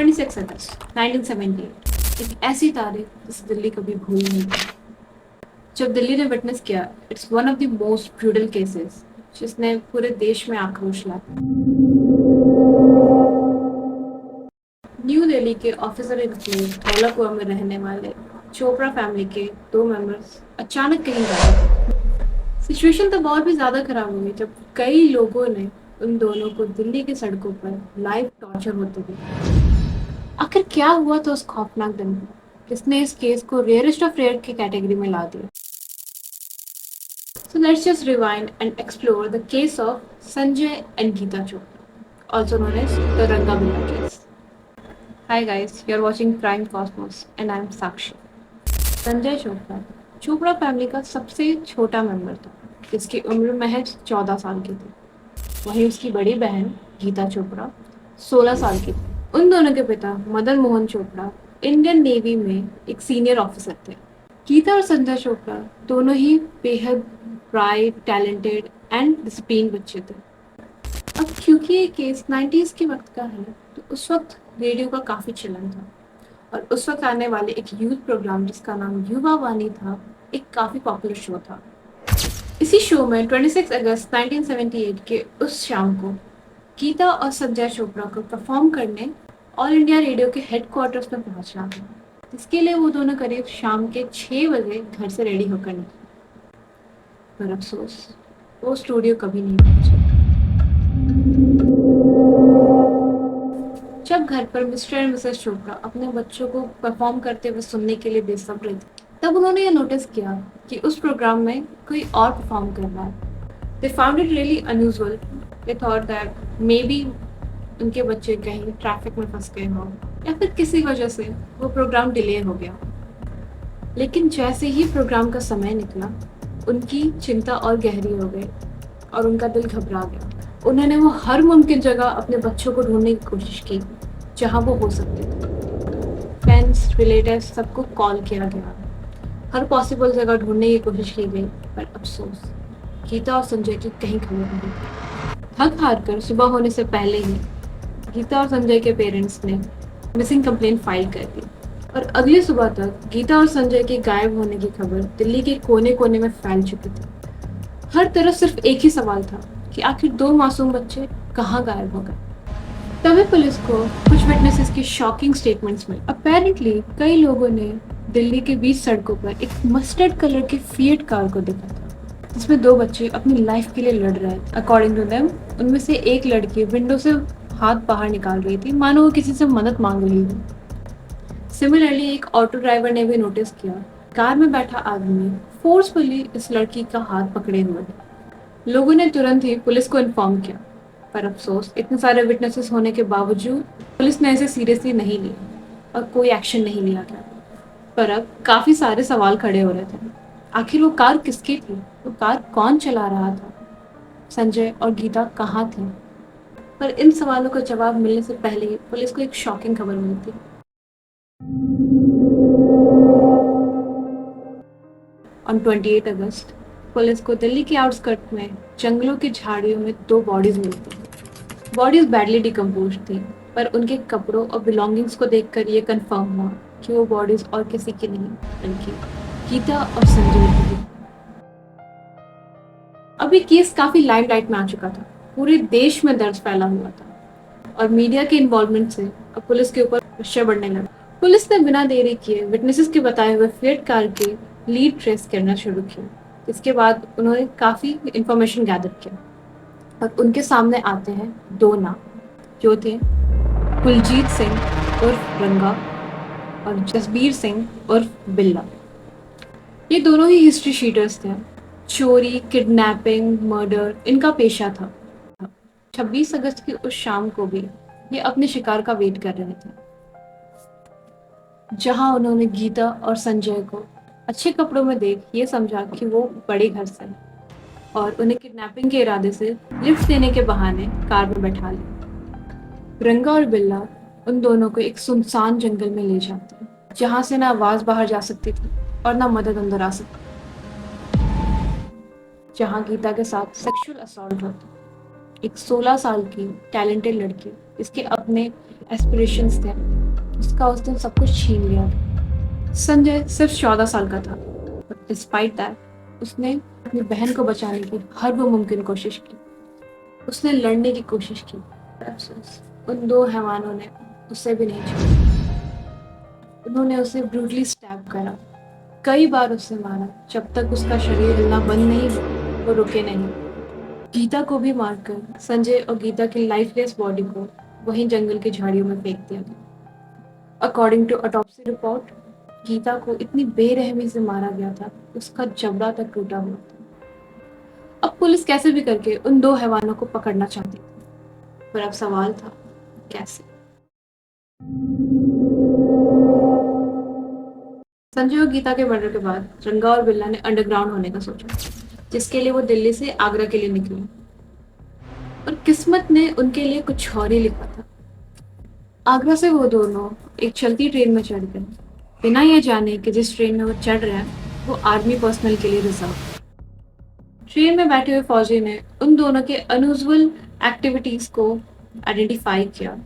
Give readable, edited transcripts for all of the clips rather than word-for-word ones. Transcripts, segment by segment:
26 अगस्त 1978 एक ऐसी तारीख जिसे दिल्ली कभी भूल नहीं पाई। जब दिल्ली ने विटनेस किया, it's one of the most brutal cases जिसने पूरे देश में आक्रोश लाया। न्यू दिल्ली के ऑफिसर इंक्लूड धौलाकुआ में रहने वाले चोपड़ा फैमिली के 2 मेंबर्स अचानक कहीं गायब हो। सिचुएशन तब और भी ज्यादा खराब हो गई जब कई लोगों ने उन दोनों को दिल्ली की सड़कों पर लाइव टॉर्चर होते देखा। आखिर क्या हुआ था उस खौफनाक दिन में, जिसने इस केस को रेयरेस्ट ऑफ रेयर की कैटेगरी में ला दिया। So let's just rewind and explore the case of Sanjay and Geeta Chopra, also known as the Ranga Billa case. Hi guys, you're watching Crime Cosmos and I'm Sakshi. Sanjay Chopra Chopra family का सबसे छोटा member था, जिसकी उम्र महज 14 साल की थी। वहीं उसकी बड़ी बहन गीता चोपड़ा 16 साल की थी। उन दोनों के पिता मदन मोहन चोपड़ा इंडियन नेवी में एक सीनियर ऑफिसर थे। गीता और संजय चोपड़ा दोनों ही बेहद ब्राइट, टैलेंटेड एंड डिसिप्लिन बच्चे थे। अब क्योंकि ये केस 90s के वक्त का है, तो उस वक्त रेडियो का काफी चलन था और उस वक्त आने वाले एक यूथ प्रोग्राम जिसका नाम युवा वाणी था, एक काफी पॉपुलर शो था। इसी शो में 26 अगस्त 1978 के उस शाम को गीता और संजय चोपड़ा को परफॉर्म करने ऑल इंडिया रेडियो के हेडक्वार्टर्स में पहुंचना था, जिसके लिए वो दोनों करीब शाम के 6 बजे घर से रेडी होकर निकले। पर अफसोस, वो स्टूडियो कभी नहीं पहुंचे। जब घर पर मिस्टर एंड मिसेस चोपड़ा अपने बच्चों को परफॉर्म करते हुए सुनने के लिए बेसब्र थे, तब उन्होंने यह नोटिस किया कि उस प्रोग्राम में कोई और परफॉर्म कर रहा है। They found it really unusual. They thought that maybe उनके बच्चे कहीं ट्रैफिक में फंस गए हों या फिर किसी वजह से वो प्रोग्राम डिले हो गया। लेकिन जैसे ही प्रोग्राम का समय निकला, उनकी चिंता और गहरी हो गई और उनका दिल घबरा गया। उन्होंने वो हर मुमकिन जगह अपने बच्चों को ढूंढने की कोशिश की जहां वो हो सकते थे। फ्रेंड्स, रिलेटिव्स, सबको कॉल किया गया, हर पॉसिबल जगह ढूंढने की कोशिश की गई, पर अफसोस गीता और संजय की कहीं खबर नहीं। थक हार कर सुबह होने से पहले ही गीता और संजय के पेरेंट्स ने मिसिंग कंप्लेंट फाइल कर दी और अगली सुबह तक गीता और संजय के गायब होने की खबर दिल्ली के कोने कोने में फैल चुकी थी। हर तरफ सिर्फ एक ही सवाल था कि आखिर 2 मासूम बच्चे कहाँ गायब हो गए। तभी पुलिस को कुछ विटनेसेस की शॉकिंग स्टेटमेंट्स मिले। अपेरेंटली कई लोगों ने दिल्ली के बीच सड़कों पर एक मस्टर्ड कलर की फिएट कार को देखा था, जिसमें 2 बच्चे अपनी लाइफ के लिए लड़ रहे थे। अकॉर्डिंग टू देम, उनमें से एक लड़की विंडो से हाथ बाहर निकाल रही थी, मानो वो किसी से मदद मांग रही हो। सिमिलरली एक ऑटो ड्राइवर ने भी नोटिस किया, कार में बैठा आदमी फोर्सफुली इस लड़की का हाथ पकड़े हुए है। लोगों ने तुरंत ही पुलिस को इन्फॉर्म किया, पर अफसोस इतने सारे विटनेसेस होने के बावजूद पुलिस ने इसे सीरियसली नहीं लिया और कोई एक्शन नहीं लिया गया। पर अब काफी सारे सवाल खड़े हो रहे थे। आखिर वो कार किसकी थी? वो कार कौन चला रहा था? संजय और गीता कहाँ थे? पर इन सवालों का जवाब मिलने से पहले ही पुलिस को एक शॉकिंग खबर मिलती। ऑन 28 अगस्त पुलिस को दिल्ली के आउटस्कर्ट में जंगलों की झाड़ियों में 2 बॉडीज मिलती। बॉडीज बैडली डिकम्पोज थी, पर उनके कपड़ों और बिलोंगिंग्स को देखकर ये कंफर्म हुआ कि वो बॉडीज और किसी की नहीं, बल्कि गीता और संजय की थी। अभी केस काफी लाइमलाइट में आ चुका था, पूरे देश में दर्द फैला हुआ था और मीडिया के इन्वॉल्वमेंट से अब पुलिस के ऊपर प्रेशर बढ़ने लगा। पुलिस ने बिना देरी किए विटनेसेस के बताए हुए फिएट कार के लीड ट्रेस करना शुरू किया। इसके बाद उन्होंने काफी इंफॉर्मेशन गैदर किया और उनके सामने आते हैं 2 नाम, जो थे कुलजीत सिंह उर्फ रंगा और जसबीर सिंह उर्फ बिल्ला। ये दोनों ही हिस्ट्री शीटर्स थे। चोरी, किडनैपिंग, मर्डर इनका पेशा था। 26 अगस्त की उस शाम को भी ये अपने शिकार का वेट कर रहे थे, जहां उन्होंने गीता और संजय को अच्छे कपड़ों में देख ये समझा कि वो बड़े घर से हैं और उन्हें किडनैपिंग के इरादे से लिफ्ट देने के बहाने कार में बैठा लिया। रंगा और बिल्ला उन दोनों को एक सुनसान जंगल में ले जाते, जहां से ना आवाज बाहर जा सकती थी और ना मदद अंदर आ सकती, जहां गीता के साथ सेक्सुअल असॉल्ट होता। एक 16 साल की टैलेंटेड लड़की, इसके अपने एस्पिरेशंस थे, उसका उस दिन सब कुछ छीन लिया था। संजय सिर्फ 14 साल का था, बट डिस्पाइट दैट उसने अपनी बहन को बचाने की हर वो मुमकिन कोशिश की। उसने लड़ने की कोशिश की, पर अफसोस उन दो हैवानों ने उसे भी नहीं छोड़ा। उन्होंने उसे ब्रूटली स्टैब करा, कई बार उसे मारा, जब तक उसका शरीर हिलना बंद नहीं हुआ वो रुके नहीं। गीता को भी मारकर संजय और गीता की लाइफलेस बॉडी को वहीं जंगल की झाड़ियों में फेंक दिया गया। According to autopsy report, Geeta को इतनी बेरहमी से मारा गया था, उसका जबड़ा तक टूटा हुआ था। अब पुलिस कैसे भी करके उन दो हैवानों को पकड़ना चाहती थी, पर अब सवाल था कैसे। संजय और गीता के मर्डर के बाद रंगा और बिल्ला ने अंडरग्राउंड होने का सोचा, जिसके लिए वो दिल्ली से आगरा के लिए निकले। और किस्मत ने उनके लिए कुछ और ही लिखा था। आगरा से वो दोनों एक चलती ट्रेन में चढ़ गए, बिना ये जाने कि जिस ट्रेन में वो चढ़ रहे हैं वो आर्मी पर्सनल के लिए रिजर्व। ट्रेन में बैठे हुए फौजी ने उन दोनों के अनयूजुअल एक्टिविटीज को आइडेंटिफाई किया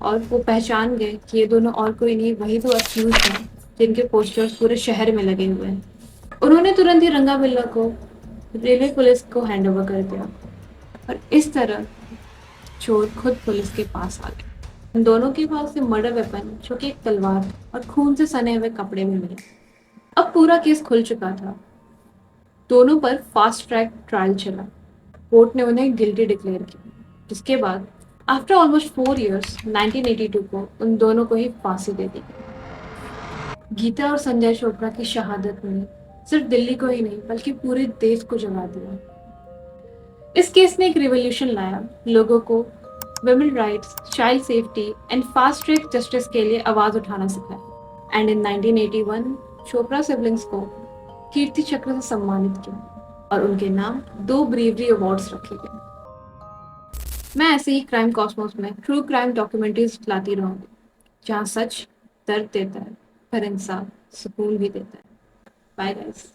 और वो पहचान गए कि ये दोनों और कोई नहीं, वही दो अक्यूज हैं जिनके पोस्टर्स पूरे शहर में लगे हुए हैं। उन्होंने तुरंत ही रंगा बिल्ला को रेलवे पुलिस को हैंड ओवर कर दिया और इस तरह चोर खुद पुलिस के पास आ गए। उन दोनों के पास से मर्डर वेपन, जो कि एक तलवार और खून से सने हुए कपड़े में मिले। अब पूरा केस खुल चुका था, दोनों पर फास्ट ट्रैक ट्रायल चला। कोर्ट ने उन्हें गिल्टी डिक्लेयर किया, जिसके बाद आफ्टर ऑलमोस्ट 4 इयर्स 1982 को उन दोनों को ही फांसी दे दी। गीता और संजय चोपड़ा की शहादत ने सिर्फ दिल्ली को ही नहीं बल्कि पूरे देश को जगा दिया। इस केस ने एक रिवॉल्यूशन लाया, लोगों को women rights, child safety and fast track justice के लिए आवाज उठाना सिखाया। एंड इन 1981 चोपड़ा सिबलिंग्स को कीर्ति चक्र से सम्मानित किया और उनके नाम 2 ब्रेवरी अवार्ड्स रखे गए। मैं ऐसे ही क्राइम कॉस्मोस में ट्रू क्राइम डॉक्यूमेंट्रीज लाती रहूंगी, जहाँ सच दर्द देता है पर इंसाफ सुकून भी देता है। Bye guys.